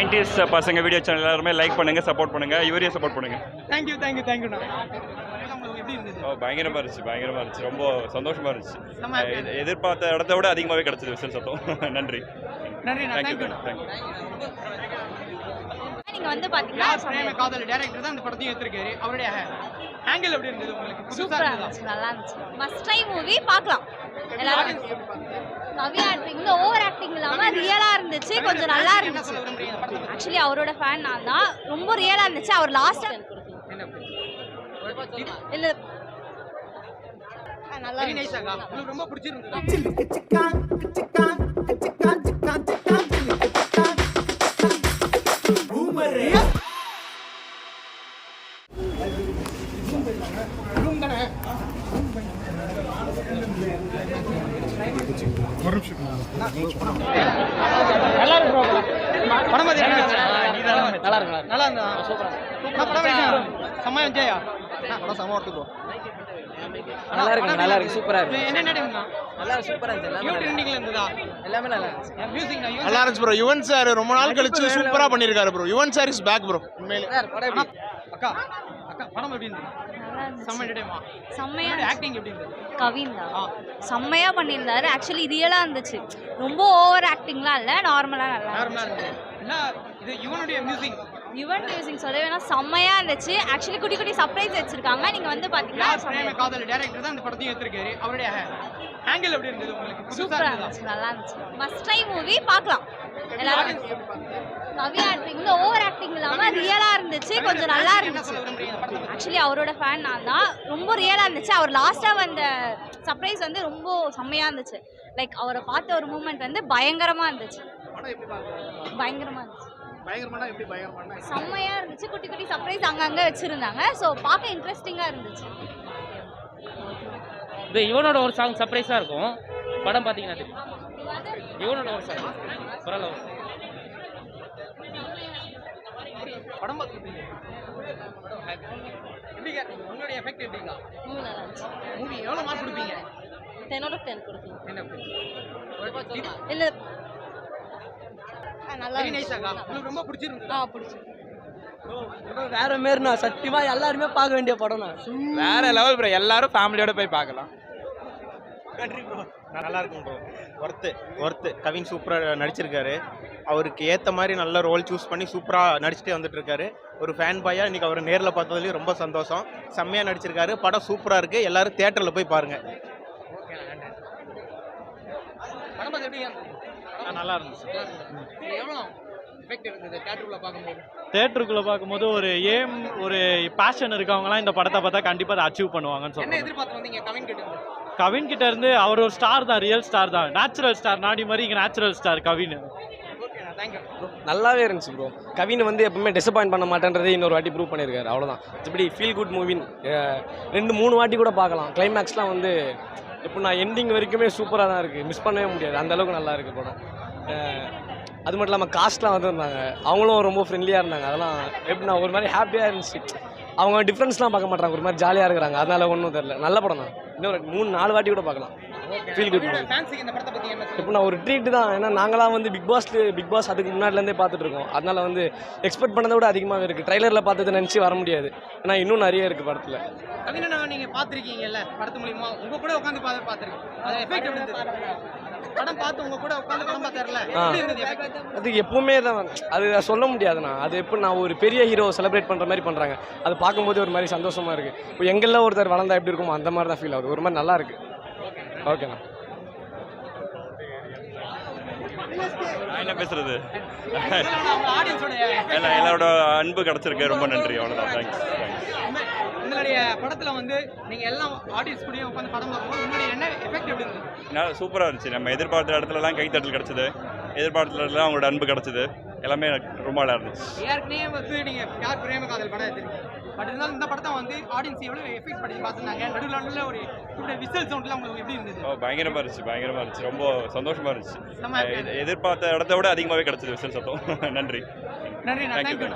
90s பசங்க video channel எல்லாருமே like பண்ணுங்க, சப்போர்ட் பண்ணுங்க, இவரையும் சப்போர்ட் பண்ணுங்க. தேங்க்யூ எப்படி இருந்தது? பயங்கரமா இருந்துச்சு, ரொம்ப சந்தோஷமா இருந்துச்சு. எதிர்பார்த்த இடத்த விட அதிகமாகவே கிடைச்சது விசில் சத்தம். நன்றி. தேங்க்யூ. நீங்க வந்து பாத்தீங்கன்னா பிரேம காதல் டைரக்டர் தான் இந்த படத்தையும் எடுத்திருக்காரு. அவருடைய ஆங்கிள் எப்படி இருந்தது உங்களுக்கு? சூப்பரா இருந்துச்சு, நல்லா இருந்துச்சு. மஸ்ட் ட்ரை மூவி பார்க்கலாம் எல்லாரும். கவி ஆக்டிங் ஓவர் ஆக்டிங் இல்லாம ரியலா இருந்துச்சு, கொஞ்சம் நல்லா இருந்துச்சு. ஆக்சுவலி அவரோட ஃபேன் நான் தான். ரொம்ப ரியலா இருந்துச்சு. அவர் லாஸ்ட் இல்ல நல்லா உங்களுக்கு ரொம்ப பிடிச்சிருந்தது. நல்லா இருக்கு சூப்பரா இருக்கு. நல்லா இருந்துச்சு ப்ரோ. யுவன் சார் ரொம்ப நாள் கழிச்சு சூப்பரா பண்ணிருக்காரு bro. Yuvan sir is back bro. உண்மையிலே அக்கா படம் எப்படி இருந்தது? செம்மையா பண்ணியிருந்தாரு. ஆக்சுவலி ரியலா இருந்துச்சு. ரொம்ப ஓவர் ஆக்டிங்லாம் இல்ல, நார்மலா நல்லா இது யுவனுடைய மியூசிக். யுவன் மியூசிக் சொல்ல வேணா, செம்மையா இருந்துச்சு. ஆக்சுவலி குட்டி குட்டி சர்ப்ரைஸ் வச்சிருக்காங்க. நீங்க வந்து பாத்தீங்கன்னா பிரேம காதல் டைரக்டர் தான் இந்த படத்தையும் எடுத்திருக்காரு. அவருடைய ஆங்கிள் எப்படி இருந்தது உங்களுக்கு? சூப்பரா இருந்துச்சு, நல்லா இருந்துச்சு. மஸ்ட் ட்ரை மூவி பார்க்கலாம் எல்லாரும். கவி ஆக்டிங் ஓவர் ஆக்டிங் இல்லாம ரியலா இருந்துச்சு, கொஞ்சம் நல்லா இருந்துச்சு. ஆக்சுவலி அவரோட ஃபேன் நான் தான். ரொம்ப ரியலா இருந்துச்சு. அவர் லாஸ்டா வந்த சர்ப்ரைஸ் வந்து ரொம்ப செம்மையா இருந்துச்சு. லைக் அவரை பார்த்த ஒரு மூமெண்ட் வந்து பயங்கரமா இருந்துச்சு. பயங்கரமா இருந்துச்சு. செம்மையா இருந்துச்சு. குட்டி குட்டி சர்ப்ரைஸ் அங்கங்க வச்சிருந்தாங்க. ஸோ பார்க்க இன்ட்ரெஸ்டிங்கா இருந்துச்சு. இது இவனோட ஒரு சாங் சர்ப்ரைஸா இருக்கும். படம் பார்த்தீங்கன்னா இவனோட ஒரு சாங் பரவாயில்ல. படம் பார்த்துருப்பீங்க. உங்களுடைய எஃபெக்ட் எப்படிங்களா? மூவி நல்லா இருந்துச்சு. மூவி எவ்வளோ மார்க் கொடுப்பீங்க? 10 out of 10 கொடுப்பீங்க. இல்ல நல்லா உங்களுக்கு ரொம்ப பிடிச்சிருந்தது? பிடிச்சிருக்கு. வேற மாரிண்ணா, சத்தியமா எல்லாருமே பார்க்க வேண்டிய படம்ண்ணா. வேற லெவல் ப்ரோ. எல்லாரும் ஃபேமிலியோட போய் பார்க்கலாம். நல்லா இருக்கும் ப்ரோ. ஒர்த்து கவின் சூப்பராக நடிச்சிருக்காரு. அவருக்கு ஏற்ற மாதிரி நல்ல ரோல் சூஸ் பண்ணி சூப்பராக நடிச்சுட்டே வந்துட்டு இருக்காரு. ஒரு ஃபேன் பாயாக இன்றைக்கி அவர் நேரில் பார்த்ததுலேயும் ரொம்ப சந்தோஷம். செம்மையாக நடிச்சிருக்காரு. படம் சூப்பராக இருக்குது. எல்லோரும் தேட்டரில் போய் பாருங்கள். நல்லா இருந்துச்சு. தேட்டருக்குள்ள பார்க்கும்போது ஒரு ஒரு பேஷன் இருக்கவங்கலாம் இந்த படத்தை பார்த்தா கண்டிப்பாக அதை அச்சீவ் பண்ணுவாங்கன்னு சொல்லுவாங்க. கவின் கிட்ட இருந்து அவர் ஒரு ஸ்டார் தான், ரியல் ஸ்டார் தான், நேச்சுரல் ஸ்டார். நாடி மாதிரி இங்கே நேச்சுரல் ஸ்டார் கவின். நல்லாவே இருந்துச்சு ப்ரோ. கவின் வந்து எப்பவுமே டிசப்பாயின்ட் பண்ண மாட்டேன்றதே இன்னொரு வாட்டி ப்ரூவ் பண்ணியிருக்காரு. அவ்வளோதான். இப்படி ஃபீல் குட் மூவின் 2-3 வாட்டி கூட பார்க்கலாம். கிளைமேக்ஸ்லாம் வந்து எப்படின்னா எண்டிங் வரைக்குமே சூப்பராக தான் இருக்குது. மிஸ் பண்ணவே முடியாது, அந்தளவுக்கு நல்லா இருக்குது படம். அது மட்டும் இல்லாமல் காஸ்ட்லாம் வந்துருந்தாங்க. அவங்களும் ரொம்ப ஃப்ரெண்ட்லியாக இருந்தாங்க. அதெல்லாம் எப்படின்னா ஒரு மாதிரி ஹாப்பியாக இருந்துச்சு. அவங்க டிஃப்ரென்ஸ்லாம் பார்க்க மாட்டாங்க, ஒரு மாதிரி ஜாலியாக இருக்கிறாங்க. அதனால ஒன்றும் தெரியல. நல்ல படம் தான். இன்னொரு 3-4 வாட்டி கூட பார்க்கலாம். Feel good. எப்படின்னா ஒரு ட்ரீட் தான். ஏன்னா நாங்களாம் வந்து பிக் பாஸ் அதுக்கு முன்னாடிலேருந்தே பார்த்துட்டு இருக்கோம். அதனால வந்து எக்ஸ்பெக்ட் பண்ணதை விட அதிகமாக இருக்குது. ட்ரைலரில் பார்த்தது நினச்சி வர முடியாது. ஏன்னா இன்னும் நிறைய இருக்குது படத்தில். கவினா நீங்கள் பார்த்துருக்கீங்கல்ல படத்து மூலியமா, உங்கள் கூட உட்காந்து பார்த்துருக்கீங்க. அது எஃபெக்ட் எப்படி இருந்தது? படம் பார்த்து உங்க கூட உட்காந்து படம் பார்த்தறல அது எப்பவுமே தான். அது சொல்ல முடியாதுண்ணா. அது எப்படி நான் ஒரு பெரிய ஹீரோ செலிப்ரேட் பண்ணுற மாதிரி பண்ணுறாங்க. அது பார்க்கும்போது ஒரு மாதிரி சந்தோஷமாக இருக்குது. இப்போ எங்கெல்லாம் ஒருத்தர் வளர்ந்தா எப்படி இருக்குமோ அந்த மாதிரி தான் ஃபீல் ஆகுது. ஒரு மாதிரி நல்லா இருக்குது. ஓகேண்ணா. என்ன பேசுறது, எல்லாரோட அன்பு கிடைச்சிருக்கு. ரொம்ப நன்றி. அவ்வளோதான். தேங்க்ஸ். உங்களுடைய படத்தில் வந்து நீங்கள் எல்லாம் ஆடியன்ஸ் கூட உட்காந்து படம் பார்க்கும்போது உங்களுடைய என்ன எஃபெக்ட் எப்படி இருந்தது? சூப்பராக இருந்துச்சு. நம்ம எதிர்பார்த்த இடத்துலலாம் கைத்தட்டல் கிடச்சிது, எதிர்பார்த்த இடத்துல அவங்களோட அன்பு கிடச்சிது. எல்லாமே ரொம்ப நல்லா இருந்துச்சு. ஏற்கனவே வந்து நீங்கள் யார் பிரேம காதல் படம் எடுத்துருக்கீங்க. பட் இருந்தாலும் இந்த படத்தை வந்து ஆடியன்ஸ் எவ்வளோ எஃபெக்ட் பண்ணி பார்த்துருந்தாங்க. நடுவில் ஒரு விசில் சவுண்ட்லாம் உங்களுக்கு எப்படி இருந்தது? பயங்கரமாக இருந்துச்சு. ரொம்ப சந்தோஷமாக இருந்துச்சு. எதிர்பார்த்த இடத்த விட அதிகமாகவே கிடச்சிது விசில் சத்தம். நன்றி. தேங்க்யூ.